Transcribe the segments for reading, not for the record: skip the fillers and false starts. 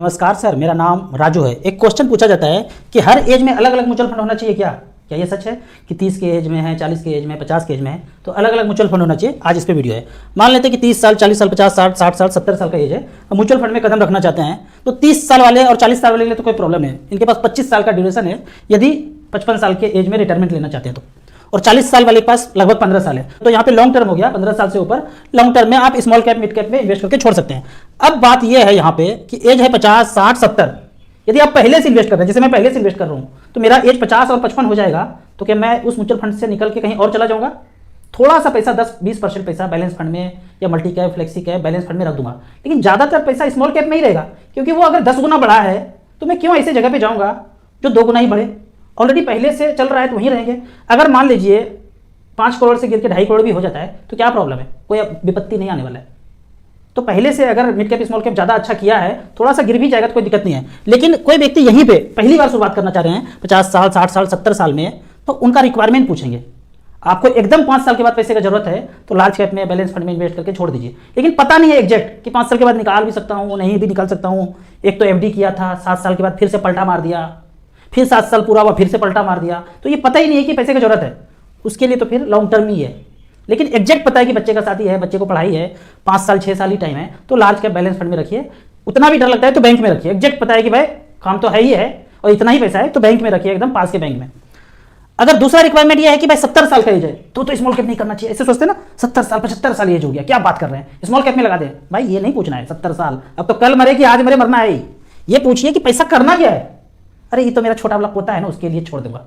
नमस्कार सर, मेरा नाम राजू है। एक क्वेश्चन पूछा जाता है कि हर एज में अलग अलग म्यूचुअल फंड होना चाहिए क्या? क्या ये सच है कि 30 के एज में है, 40 के एज में, 50 के एज में है तो अलग अलग म्यूचुअल फंड होना चाहिए? आज इस पे वीडियो है। मान लेते हैं कि 30 साल, 40 साल, 50 साल, 60 साल, 70 साल का एज है और म्यूचुअल फंड में कदम रखना चाहते हैं तो 30 साल वाले और 40 साल वाले के लिए तो कोई प्रॉब्लम नहीं है। इनके पास 25 साल का ड्यूरेशन है यदि 55 साल के एज में रिटायरमेंट लेना चाहते हैं तो, और 40 साल वाले के पास लगभग 15 साल है। तो यहाँ पे लॉन्ग टर्म हो गया, 15 साल से ऊपर लॉन्ग टर्म में आप स्मॉल कैप, मिड कैप में इन्वेस्ट करके छोड़ सकते हैं। अब बात यह है यहाँ पे कि एज है 50, 60, 70। यदि आप पहले से इन्वेस्ट कर रहे हैं, जैसे मैं पहले से इन्वेस्ट कर रहा हूँ तो मेरा एज 50 और 55 हो जाएगा, तो क्या मैं उस म्यूचुअल फंड से निकल के कहीं और चला जाऊँगा? थोड़ा सा पैसा 10-20% पैसा बैलेंस फंड में या multi cap, flexi cap, balance fund में रख दूंगा, लेकिन ज़्यादातर पैसा स्मॉल कैप में ही रहेगा, क्योंकि वो अगर 10 गुना बढ़ा है तो मैं क्यों ऐसी जगह पे जाऊँगा जो 2 गुना ही बढ़े? ऑलरेडी पहले से चल रहा है तो वहीं रहेंगे। अगर मान लीजिए 5 करोड़ से गिर के 2.5 करोड़ भी हो जाता है तो क्या प्रॉब्लम है? कोई विपत्ति नहीं आने वाला है। तो पहले से अगर मिड कैप, स्मॉल कैप ज़्यादा अच्छा किया है, थोड़ा सा गिर भी जाएगा तो कोई दिक्कत नहीं है। लेकिन कोई व्यक्ति यहीं पे पहली बार शुरुआत करना चाह रहे हैं 50 साल, 60 साल, 70 साल में, तो उनका रिक्वायरमेंट पूछेंगे। आपको एकदम 5 साल के बाद पैसे का जरूरत है तो लार्ज कैप में, बैलेंस फंड में इन्वेस्ट करके छोड़ दीजिए। लेकिन पता नहीं है एग्जैक्ट कि 5 साल के बाद निकाल भी सकता हूँ, नहीं भी निकाल सकता हूँ। एक तो एफडी किया था, 7 साल के बाद फिर से पलटा मार दिया, फिर 7 साल पूरा हुआ, फिर से पलटा मार दिया, तो ये पता ही नहीं है कि पैसे की जरूरत है। उसके लिए तो फिर लॉन्ग टर्म ही है। लेकिन एग्जैक्ट पता है कि बच्चे का शादी है, बच्चे को पढ़ाई है, 5 साल 6 साल ही टाइम है, तो लार्ज कैप, बैलेंस फंड में रखिए। उतना भी डर लगता है तो बैंक में रखिए। एग्जैक्ट पता है कि भाई काम तो है ही है और इतना ही पैसा है तो बैंक में रखिए, एकदम पास के बैंक में। अगर दूसरा रिक्वायरमेंट यह है कि भाई 70 साल का एज है तो स्मॉल कैप नहीं करना चाहिए। ऐसे सोचते हैं ना, 70 साल 75 साल एज हो गया, क्या बात कर रहे हैं, स्मॉल कैप में लगा दे। भाई ये नहीं पूछना है 70 साल, अब तो कल मरे कि आज मरे, मरना है। ये पूछिए कि पैसा करना क्या है। अरे ये तो मेरा छोटा वाला पोता है ना, उसके लिए छोड़ दूंगा।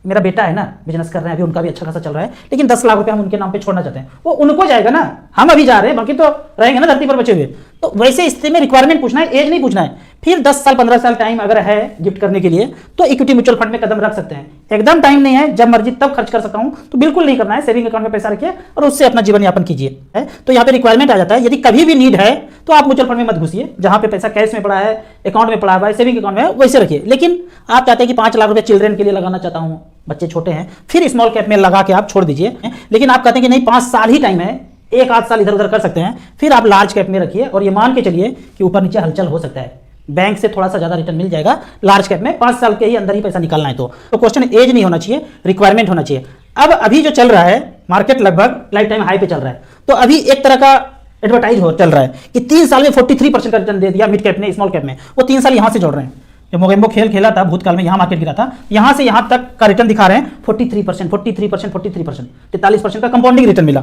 मेरा बेटा है ना, बिजनेस कर रहे हैं, अभी उनका भी अच्छा खासा चल रहा है, लेकिन 10 लाख रुपए हम उनके नाम पे छोड़ना चाहते हैं, वो उनको जाएगा ना, हम अभी जा रहे हैं, बाकी तो रहेंगे ना धरती पर बचे हुए। तो वैसे स्थिति में रिक्वायरमेंट पूछना है, एज नहीं पूछना है। फिर 10 साल 15 साल टाइम अगर है गिफ्ट करने के लिए तो इक्विटी म्यूचुअल फंड में कदम रख सकते हैं। एकदम टाइम नहीं है, जब मर्जी तब खर्च कर सकता हूं तो बिल्कुल नहीं करना है। सेविंग अकाउंट में पैसा रखिए और उससे अपना जीवन यापन कीजिए। तो यहाँ पे रिक्वायरमेंट आ जाता है, यदि कभी भी नीड है तो आप म्यूचुअल फंड में मत घुसिए। जहां पे पैसा कैश में पड़ा है, अकाउंट में पड़ा है, सेविंग अकाउंट में, वैसे रखिए। लेकिन आप चाहते हैं कि 5 लाख रुपए चिल्ड्रन के लिए लगाना चाहता हूं, बच्चे छोटे हैं, फिर स्मॉल कैप में लगा के आप छोड़ दीजिए। लेकिन आप कहते हैं कि नहीं 5 साल ही टाइम है, 1-8 साल इधर उधर कर सकते हैं, फिर आप लार्ज कैप में रखिए और ये मान के चलिए कि ऊपर नीचे हलचल हो सकता है, बैंक से थोड़ा सा ज्यादा रिटर्न मिल जाएगा लार्ज कैप में। 5 साल के ही अंदर ही पैसा निकालना है तो क्वेश्चन एज नहीं होना चाहिए, रिक्वायरमेंट होना चाहिए। अब अभी जो चल रहा है मार्केट लगभग लाइफ टाइम हाई पे चल रहा है, तो अभी एक तरह का एडवर्टाइज चल रहा है कि 3 साल में 43% का रिटर्न दे दिया मिड कैप ने, स्मॉल कैप में। वो 3 साल यहां से जोड़ रहे हैं। जब मोगेम्बो खेल खेला था भूतकाल में, यहां मार्केट गिरा था, यहां से यहां तक का रिटर्न दिखा रहे हैं 43%, 43%, 43%, 43% का कंपाउंडिंग रिटर्न मिला।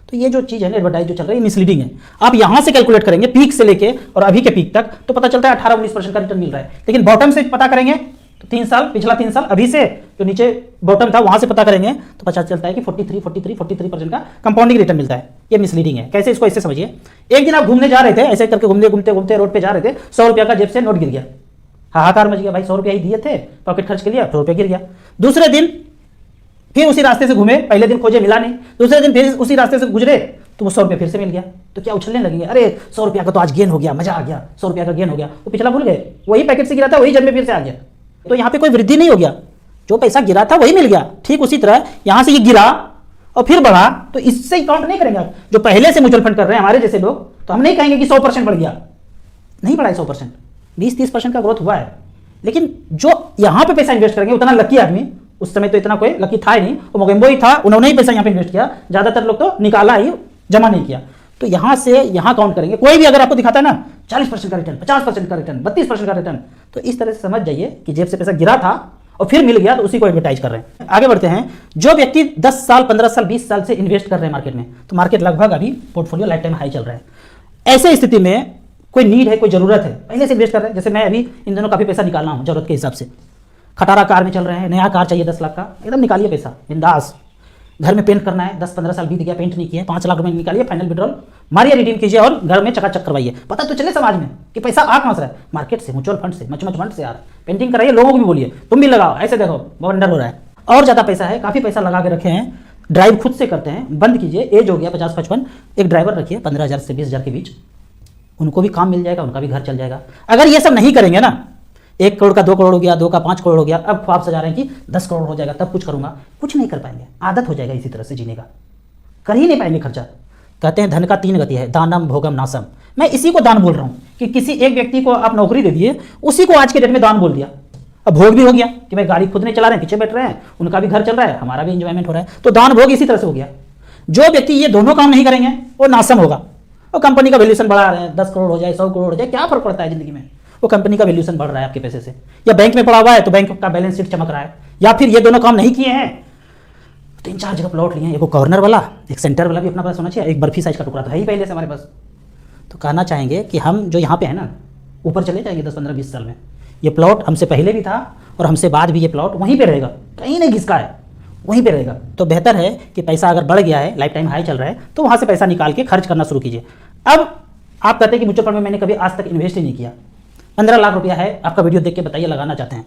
तो ये जो चीज है ना, एडवर्टाइज जो चल रही है, मिसलीडिंग है। आप यहां से कैलकुलेट करेंगे पीक से लेके और अभी के पीक तक तो पता चलता है 18-19% का रिटर्न मिल रहा है। लेकिन बॉटम से पता करेंगे तो 3 साल, पिछला 3 साल, अभी से जो नीचे बॉटम था वहां से पता करेंगे तो पता चलता है कि 43% का कंपाउंडिंग रिटर्न मिलता है। ये मिसलीडिंग है। कैसे? इसको ऐसे समझिए। एक दिन आप घूमने जा रहे थे, ऐसे करके घूमते रोड पे जा रहे थे, 100 रुपया का जेब से नोट गिर गया, हाहाकार मच गया। भाई 100 रुपया ही दिए थे, पॉकेट खर्च के लिए, 100 रुपया गिर गया। दूसरे दिन फिर उसी रास्ते से घूमे, पहले दिन खोजे मिला नहीं, दूसरे दिन फिर उसी रास्ते से गुजरे तो वो 100 रुपया फिर से मिल गया। तो क्या उछलने लगेंगे, अरे 100 रुपया का तो आज गेन हो गया, मजा आ गया, 100 रुपया का गेन हो गया। वो पिछला भूल गए, वही पैकेट से गिरा था, वही जब में फिर से आ गया। तो यहाँ पे कोई वृद्धि नहीं हो गया, जो पैसा गिरा था वही मिल गया। ठीक उसी तरह यहाँ से ये गिरा और फिर बढ़ा, तो इससे काउंट नहीं करेंगे आप। जो पहले से म्यूचुअल फंड कर रहे हैं हमारे जैसे लोग, तो हम नहीं कहेंगे कि 100% बढ़ गया, नहीं बढ़ा है 100%, 20-30% का ग्रोथ हुआ है। लेकिन जो यहाँ पे पैसा इन्वेस्ट करेंगे, उतना लकी आदमी, उस समय तो इतना कोई लकी था ही नहीं, वो मोगेम्बो ही था, उन्होंने ही पैसा यहाँ पे इन्वेस्ट किया। ज्यादातर लोग तो निकाला ही, जमा नहीं किया। तो यहां से यहां काउंट करेंगे। कोई भी अगर आपको दिखाता है ना 40% का रिटर्न, 50% का रिटर्न, 32% का रिटर्न, तो इस तरह से समझ जाइए कि जेब से पैसा गिरा था और फिर मिल गया, तो उसी को एडवर्टाइज कर रहे हैं। आगे बढ़ते हैं। जो व्यक्ति 10 साल, 15 साल, 20 साल से इन्वेस्ट कर रहे हैं मार्केट में, तो मार्केट लगभग अभी पोर्टफोलियो लाइफ टाइम हाई चल रहा है। ऐसे स्थिति में कोई नीड है, कोई जरूरत है, पहले से इन्वेस्ट कर रहे हैं। जैसे मैं अभी इन दिनों काफी पैसा निकालना हूं जरूरत के हिसाब से, खटारा कार में चल रहे हैं, नया कार चाहिए 10 लाख का, एकदम निकालिए पैसा बिंदास। घर में पेंट करना है, 10-15 साल बीत गया, पेंट नहीं किया, 5 लाख रुपए निकालिए, फाइनल विड्रॉल मारिए, रिडीम कीजिए और घर में चकाचक करवाइए। पता तो चले समाज में कि पैसा आ कहां से रहा है, मार्केट से, म्यूचुअल फंड से, मच फंड से आ रहा है। पेंटिंग कराइए, लोगों को भी बोलिए तुम भी लगाओ, ऐसे देखो वंडर हो रहा है। और ज्यादा पैसा है, काफी पैसा लगा के रखे हैं, ड्राइव खुद से करते हैं, बंद कीजिए। एज हो गया 50-55, एक ड्राइवर रखिए 15,000 से 20,000 के बीच, उनको भी काम मिल जाएगा, उनका भी घर चल जाएगा। अगर ये सब नहीं करेंगे ना, 1 करोड़ का 2 करोड़ हो गया, 2 का 5 करोड़ हो गया, अब ख्वाब सजा रहे हैं कि 10 करोड़ हो जाएगा तब कुछ करूंगा, कुछ नहीं कर पाएंगे। आदत हो जाएगा इसी तरह से जीने का, कर ही नहीं पाएंगे खर्चा। कहते हैं धन का 3 गति है, दानम भोगम नाशम। मैं इसी को दान बोल रहा हूँ कि किसी एक व्यक्ति को आप नौकरी दे दिए, उसी को आज के डेट में दान बोल दिया। अब भोग भी हो गया कि भाई गाड़ी खुद नहीं चला रहे हैं, पीछे बैठ रहे हैं, उनका भी घर चल रहा है, हमारा भी इंजॉयमेंट हो रहा है, तो दान भोग इसी तरह से हो गया। जो व्यक्ति ये दोनों काम नहीं करेंगे वो नाशम होगा। वो कंपनी का वैल्यूएशन बढ़ा रहे हैं, 10 करोड़ हो जाए, 100 करोड़ हो जाए, क्या फर्क पड़ता है जिंदगी में, वो कंपनी का वैल्यूएशन बढ़ रहा है आपके पैसे से। या बैंक में पड़ा हुआ है तो बैंक का बैलेंस शीट चमक रहा है। या फिर ये दोनों काम नहीं किए हैं, 3-4 जगह प्लॉट लिए हैं, एक कॉर्नर वाला, एक सेंटर वाला भी अपना पास होना चाहिए, एक बर्फी साइज का टुकड़ा तो है ही पहले से हमारे पास। तो कहना चाहेंगे कि हम जो यहाँ पे है ना, ऊपर चले जाएंगे 10, 15, 20 साल में, ये प्लॉट हमसे पहले भी था और हमसे बाद भी ये प्लॉट वहीं पे रहेगा, कहीं नहीं घिसका है, वहीं पे रहेगा। तो बेहतर है कि पैसा अगर बढ़ गया है, लाइफ टाइम हाई चल रहा है, तो वहाँ से पैसा निकाल के खर्च करना शुरू कीजिए। अब आप कहते हैं कि म्यूचुअल फंड में मैंने कभी आज तक इन्वेस्ट ही नहीं किया, 15 लाख रुपया है, आपका वीडियो देख के बताइए लगाना चाहते हैं,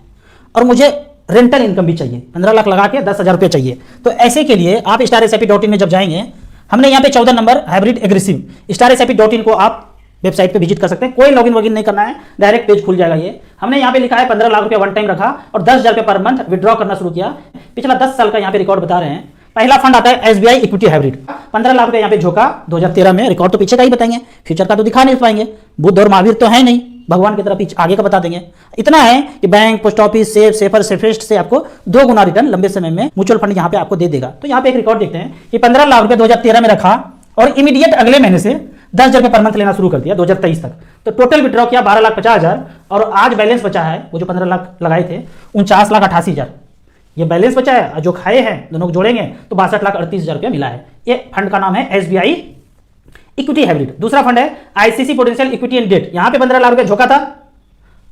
और मुझे रेंटल इनकम भी चाहिए, 15 लाख लगा के 10,000 रुपये चाहिए। तो ऐसे के लिए आप StarSIP.in में जब जाएंगे, हमने यहाँ पे 14 नंबर हाइब्रिड एग्रेसिव StarSIP.in को आप वेबसाइट पे विजिट कर सकते हैं। कोई लॉगिन वॉगिन नहीं करना है, डायरेक्ट पेज खुल जाएगा। ये हमने यहाँ पे लिखा है 15 लाख रुपया वन टाइम रखा और 10,000 रुपये पर मंथ विड्रॉ करना शुरू किया। पिछला 10 साल का यहाँ पे रिकॉर्ड बता रहे हैं। पहला फंड आता है SBI इक्विटी हाइब्रिड, 15 लाख रुपये यहाँ पे झोंका 2013 में। रिकॉर्ड तो पीछे का ही बताएंगे, फ्यूचर का तो दिखा नहीं पाएंगे, बुद्ध और महावीर तो है नहीं, भगवान की तरफ आगे का बता देंगे। इतना है कि bank, post office, safe, safer, safest से आपको 2 गुना रिटर्न लंबे समय में म्यूचुअल फंड यहाँ पे आपको दे देगा। तो यहाँ पे एक रिकॉर्ड देखते हैं कि 15 लाख रुपये 2013 में रखा और इमीडिएट अगले महीने से 10,000 रुपये पर मंथ लेना शुरू कर दिया 2023 तक। तो टोटल विड्रॉ किया 12,50,000 और आज बैलेंस बचा है, वो जो 15 लाख लगाए थे 49,88,000 ये बैलेंस बचा है। जो खाए हैं दोनों को जोड़ेंगे तो 62,38,000 रुपया मिला है। ये फंड का नाम है SBI इक्विटी हाइब्रिड। दूसरा फंड है ICC potential equity and debt, यहाँ पे 15 लाख रुपया झोंका था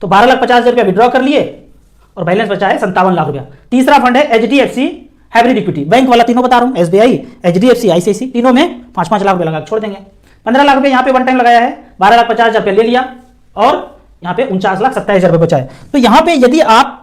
तो 12,50,000 रुपया विड्रॉ कर लिए और बैलेंस बचा है 57 लाख रुपया। तीसरा फंड है HDFC हाइब्रिड इक्विटी, बैंक वाला तीनों बता रहा हूँ, SBI, HDFC, ICICI, तीनों में 5-5 लाख रुपया लगा छोड़ देंगे। 15 लाख रुपये यहाँ पे वन टाइम लगाया है, 12,50,000 रुपये ले लिया और यहाँ पे 49,27,000 रुपये बचा है। तो यहाँ पे यदि आप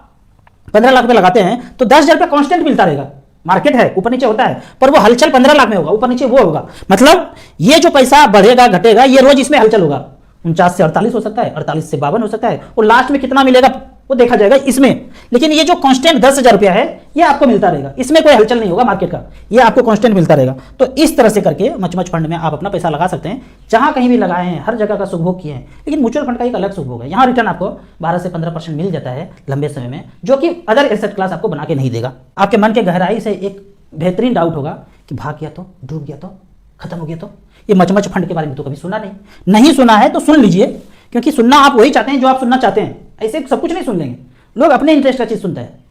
15 लाख रुपये लगाते हैं तो 10,000 रुपये कॉन्स्टेंट मिलता रहेगा। मार्केट है, ऊपर नीचे होता है, पर वो हलचल 15 लाख में होगा, ऊपर नीचे वो होगा। मतलब ये जो पैसा बढ़ेगा घटेगा, ये रोज इसमें हलचल होगा। 49 से 48 हो सकता है, 48 से 52 हो सकता है, और लास्ट में कितना मिलेगा वो देखा जाएगा इसमें। लेकिन ये जो कांस्टेंट 10,000 रुपया है ये आपको मिलता रहेगा, इसमें कोई हलचल नहीं होगा मार्केट का, ये आपको कांस्टेंट मिलता रहेगा। तो इस तरह से करके मच फंड में आप अपना पैसा लगा सकते हैं। जहां कहीं भी लगाए हैं हर जगह का सुखभोग किए हैं, लेकिन म्यूचुअल फंड का एक अलग सुखभोग है। यहाँ रिटर्न आपको 12 से 15% मिल जाता है लंबे समय में, जो कि अदर एसेट क्लास आपको बना के नहीं देगा। आपके मन के गहराई से एक बेहतरीन डाउट होगा कि भाग गया तो, डूब गया तो, खत्म हो गया तो। ये मच फंड के बारे में तो कभी सुना नहीं सुना है तो सुन लीजिए, क्योंकि सुनना आप वही चाहते हैं जो आप सुनना चाहते हैं। ऐसे सब कुछ नहीं सुन लेंगे, लोग अपने इंटरेस्ट का चीज सुनते हैं।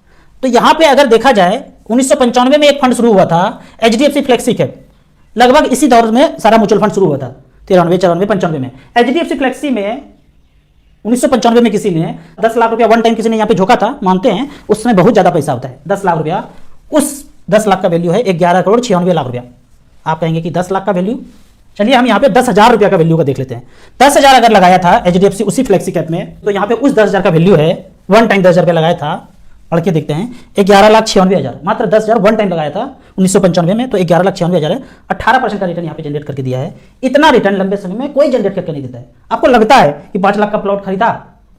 तो यहां पे अगर देखा जाए 1995 में एक फंड शुरू हुआ था HDFC फ्लेक्सी कैप, लगभग इसी दौर में सारा म्यूचुअल फंड शुरू हुआ था 93, 94, 95 में। HDFC फ्लेक्सी में 1995 में किसी ने 10 लाख रुपया वन टाइम किसी ने यहाँ पे झोंका था, मानते हैं उसमें बहुत ज्यादा पैसा होता है। 10 लाख रुपया, उस 10 लाख का वैल्यू है 11,96,00,000 रुपया। आप कहेंगे कि 10 लाख का वैल्यू, चलिए हम यहाँ पे 10,000 रुपया का वैल्यू का देख लेते हैं। 10,000 अगर लगाया था HDFC उसी फ्लेक्सी कैप में, तो यहाँ पे उस 10,000 का वैल्यू है, वन टाइम 10,000 रुपया लगाया था, पढ़ के देखते हैं, 11,96,000, मात्र 10,000 वन टाइम लगाया था 1995 में, तो 11,96,000 है। 18% का रिटर्न यहाँ पे जनरेट करके दिया है। इतना रिटर्न लंबे समय में कोई जनरेट करके नहीं देता है। आपको लगता है कि 5 लाख का प्लॉट खरीदा,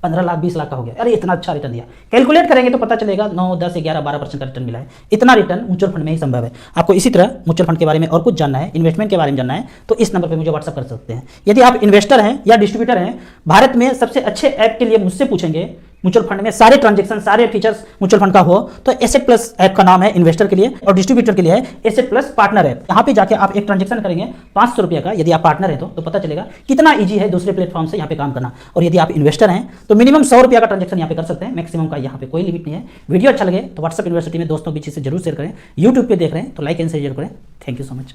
15 लाख 20 लाख का हो गया, अरे इतना अच्छा रिटर्न दिया। कैलकुलेट करेंगे तो पता चलेगा 9, 10, 11, 12% का रिटर्न मिला है। इतना रिटर्न म्यूचुअल फंड में ही संभव है। आपको इसी तरह म्यूचुअल फंड के बारे में और कुछ जानना है, इन्वेस्टमेंट के बारे में जानना है, तो इस नंबर पर मुझे व्हाट्सअप कर सकते हैं। यदि आप इन्वेस्टर हैं या डिस्ट्रीब्यूटर हैं, भारत में सबसे अच्छे ऐप के लिए मुझसे पूछेंगे, म्यूचुअल फंड में सारे ट्रांजेक्शन, सारे फीचर्स म्यूचुअल फंड का हो, तो एसेट प्लस ऐप का नाम है इन्वेस्टर के लिए, और डिस्ट्रीब्यूटर के लिए है एसेट प्लस पार्टनर ऐप। यहाँ पे जाके आप एक ट्रांजेक्शन करेंगे 500 रुपये का, यदि आप पार्टनर है तो पता चलेगा कितना ईजी है दूसरे प्लेटफॉर्म से यहाँ पे काम करना। और यदि आप इन्वेस्टर हैं तो मिनिमम 100 रुपया का ट्रांजेक्शन यहाँ पे कर सकते हैं, मैक्सिमम का यहाँ पे कोई लिमिट नहीं है। वीडियो अच्छा लगे तो व्हाट्सअप यूनिवर्सिटी में दोस्तों के बीच से जरूर शेयर करें। यूट्यूब पे देख रहे हैं तो लाइक एंड शेयर करें। Thank you so much.